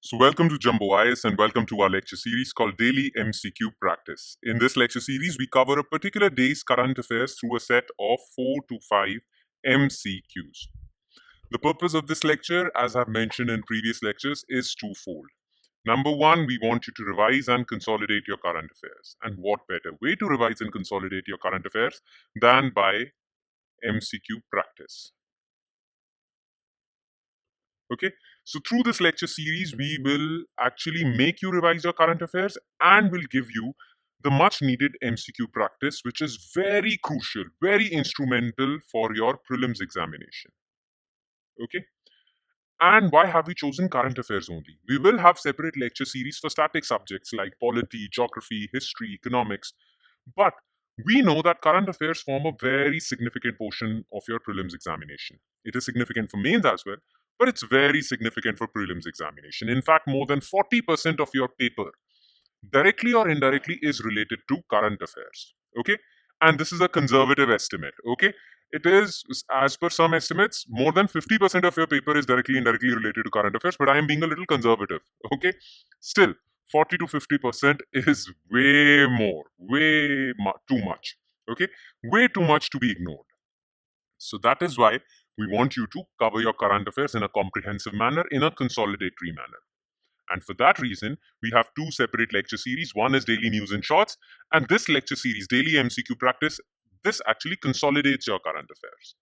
So welcome to Jumbo IS and welcome to our lecture series called Daily MCQ Practice. In this lecture series, we cover a particular day's current affairs through a set of 4 to 5 MCQs. The purpose of this lecture, as I've mentioned in previous lectures, is twofold. Number one, we want you to revise and consolidate your current affairs. And what better way to revise and consolidate your current affairs than by MCQ practice? Okay, so through this lecture series, we will actually make you revise your current affairs and will give you the much needed MCQ practice, which is very crucial, very instrumental for your prelims examination. Okay, and why have we chosen current affairs only? We will have separate lecture series for static subjects like polity, geography, history, economics, but we know that current affairs form a very significant portion of your prelims examination. It is significant for mains as well, but it's very significant for prelims examination. In fact, more than 40% of your paper, directly or indirectly, is related to current affairs. Okay? And this is a conservative estimate. Okay? It is, as per some estimates, more than 50% of your paper is directly indirectly related to current affairs, but I am being a little conservative. Okay? Still, 40 to 50% is way more, too much. Okay? Way too much to be ignored. So that is why we want you to cover your current affairs in a comprehensive manner, in a consolidatory manner. And for that reason, we have two separate lecture series. One is Daily News and Shorts, and this lecture series, Daily MCQ Practice, this actually consolidates your current affairs.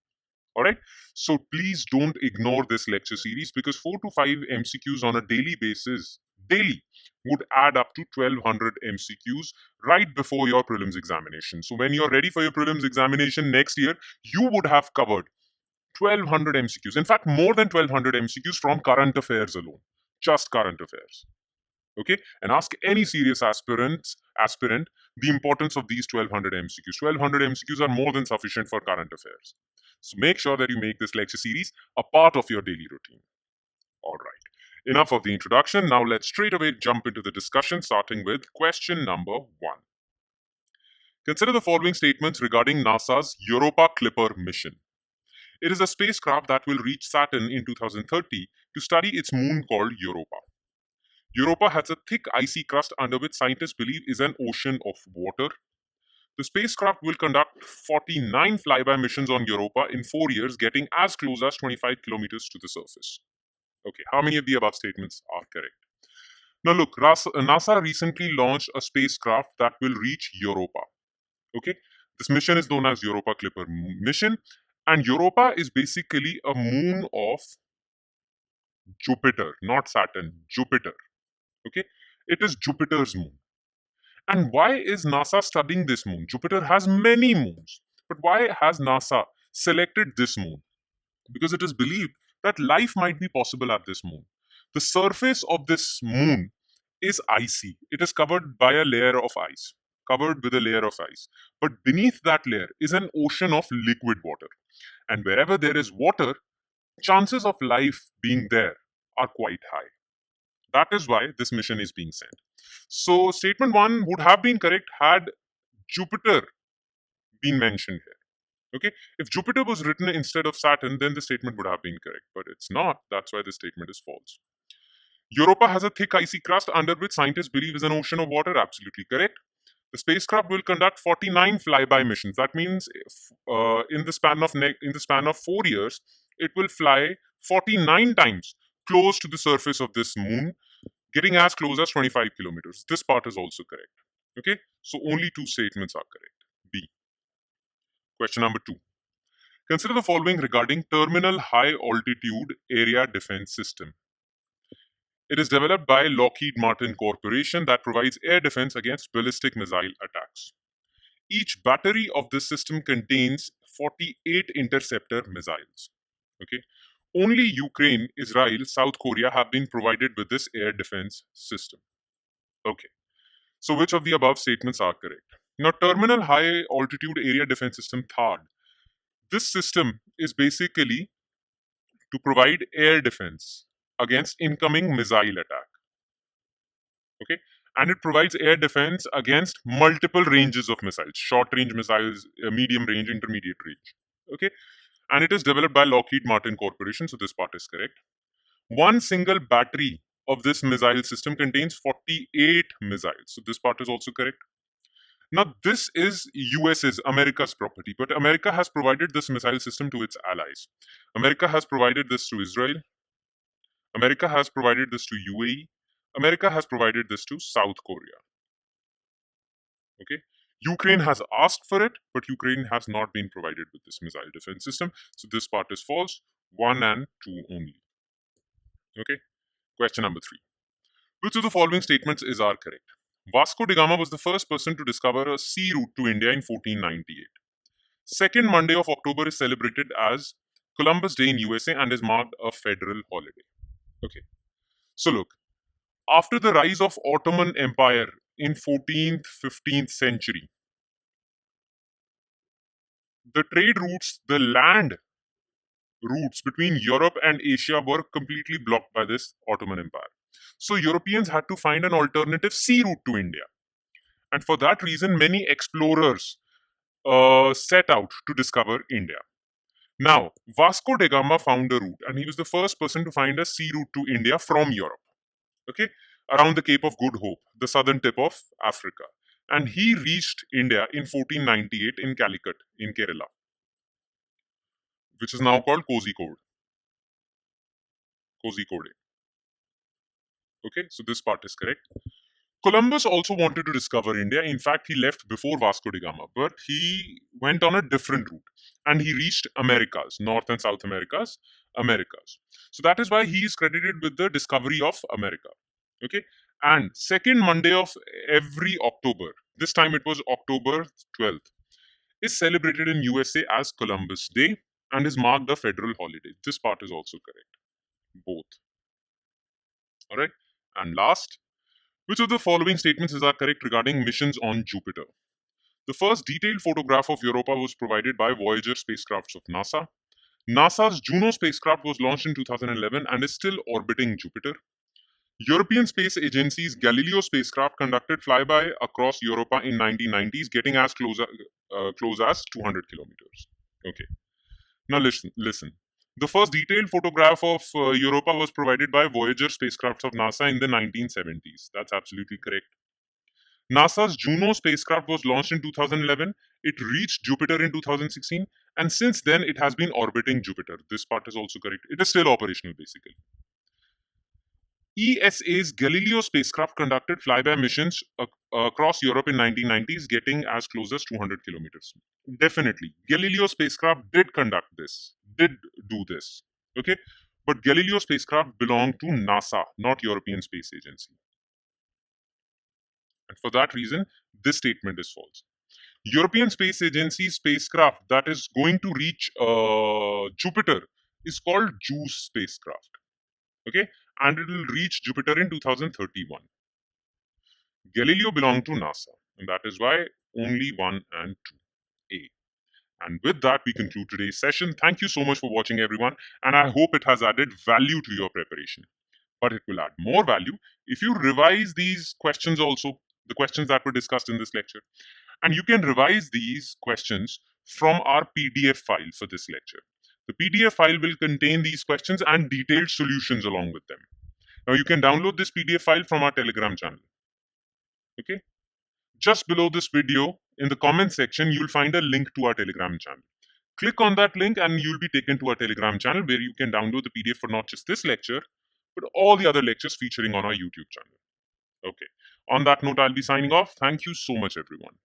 All right. So please don't ignore this lecture series because 4 to 5 MCQs on a daily basis, daily, would add up to 1200 MCQs right before your prelims examination. So when you're ready for your prelims examination next year, you would have covered 1200 MCQs. In fact, more than 1200 MCQs from current affairs alone, just current affairs. Okay, and ask any serious aspirant the importance of these 1200 MCQs. 1200 MCQs are more than sufficient for current affairs. So make sure that you make this lecture series a part of your daily routine. All right. Enough of the introduction. Now let's straight away jump into the discussion, starting with question number 1. Consider the following statements regarding NASA's Europa Clipper mission. It is a spacecraft that will reach Saturn in 2030 to study its moon called Europa. Europa has a thick icy crust under which scientists believe is an ocean of water. The spacecraft will conduct 49 flyby missions on Europa in 4 years, getting as close as 25 kilometers to the surface. Okay, how many of the above statements are correct? Now look, NASA recently launched a spacecraft that will reach Europa. Okay, this mission is known as Europa Clipper mission, and Europa is basically a moon of Jupiter, not Saturn, Jupiter. Okay, it is Jupiter's moon. And why is NASA studying this moon? Jupiter has many moons, but why has NASA selected this moon? Because it is believed that life might be possible at this moon. The surface of this moon is icy. It is covered by a layer of ice, covered with a layer of ice. But beneath that layer is an ocean of liquid water. And wherever there is water, chances of life being there are quite high. That is why this mission is being sent. So statement 1 would have been correct had Jupiter been mentioned here. Okay, if Jupiter was written instead of Saturn, then the statement would have been correct, but it's not. That's why the statement is false. Europa has a thick icy crust under which scientists believe is an ocean of water. Absolutely correct. The spacecraft will conduct 49 flyby missions. That means in the span of 4 years, it will fly 49 times close to the surface of this moon, getting as close as 25 kilometers. This part is also correct. Okay, so only 2 statements are correct. B. Question number 2. Consider the following regarding Terminal High Altitude Area Defense System. It is developed by Lockheed Martin Corporation that provides air defense against ballistic missile attacks. Each battery of this system contains 48 interceptor missiles. Okay, only Ukraine, Israel, South Korea have been provided with this air defense system. Okay, so which of the above statements are correct? Now, Terminal High Altitude Area Defense System THAAD. This system is basically to provide air defense against incoming missile attack. Okay, and it provides air defense against multiple ranges of missiles, short range missiles, medium range, intermediate range. Okay, and it is developed by Lockheed Martin Corporation, so this part is correct. One single battery of this missile system contains 48 missiles. So this part is also correct. Now, this is US's, America's property, but America has provided this missile system to its allies. America has provided this to Israel. America has provided this to UAE. America has provided this to South Korea. Okay. Ukraine has asked for it, but Ukraine has not been provided with this missile defense system. So this part is false. 1 and 2 only. Okay. Question number 3. Which of the following statements is are correct? Vasco da Gama was the first person to discover a sea route to India in 1498. Second Monday of October is celebrated as Columbus Day in USA and is marked a federal holiday. Okay. So look, after the rise of Ottoman Empire in 14th, 15th century, the trade routes, the land routes between Europe and Asia were completely blocked by this Ottoman Empire. So Europeans had to find an alternative sea route to India. And for that reason, many explorers set out to discover India. Now, Vasco da Gama found a route, and he was the first person to find a sea route to India from Europe, okay, around the Cape of Good Hope, the southern tip of Africa. And he reached India in 1498 in Calicut, in Kerala, which is now called Kozhikode. Kozhikode. Okay, so this part is correct. Columbus also wanted to discover India. In fact, he left before Vasco da Gama, but he went on a different route and he reached Americas, North and South Americas, Americas. So that is why he is credited with the discovery of America. Okay, and second Monday of every October, this time it was October 12th, is celebrated in USA as Columbus Day and is marked a federal holiday. This part is also correct. Both. All right, and last, which of the following statements is correct regarding missions on Jupiter? The first detailed photograph of Europa was provided by Voyager spacecrafts of NASA. NASA's Juno spacecraft was launched in 2011 and is still orbiting Jupiter. European Space Agency's Galileo spacecraft conducted flyby across Europa in 1990s, getting as close as 200 kilometers. Okay. Now listen. The first detailed photograph of Europa was provided by Voyager spacecraft of NASA in the 1970s. That's absolutely correct. NASA's Juno spacecraft was launched in 2011. It reached Jupiter in 2016, and since then it has been orbiting Jupiter. This part is also correct. It is still operational, basically. ESA's Galileo spacecraft conducted flyby missions across Europe in 1990s, getting as close as 200 kilometers. Definitely, Galileo spacecraft did do this. Okay, but Galileo spacecraft belonged to NASA, not European Space Agency. And for that reason, this statement is false. European Space Agency spacecraft that is going to reach Jupiter is called JUICE spacecraft. Okay, and it will reach Jupiter in 2031. Galileo belonged to NASA, and that is why only 1 and 2A. And with that, we conclude today's session. Thank you so much for watching, everyone, and I hope it has added value to your preparation. But it will add more value if you revise these questions also, the questions that were discussed in this lecture. And you can revise these questions from our PDF file for this lecture. The PDF file will contain these questions and detailed solutions along with them. Now, you can download this PDF file from our Telegram channel. Okay? Just below this video, in the comment section, you'll find a link to our Telegram channel. Click on that link and you'll be taken to our Telegram channel where you can download the PDF for not just this lecture, but all the other lectures featuring on our YouTube channel. Okay. On that note, I'll be signing off. Thank you so much, everyone.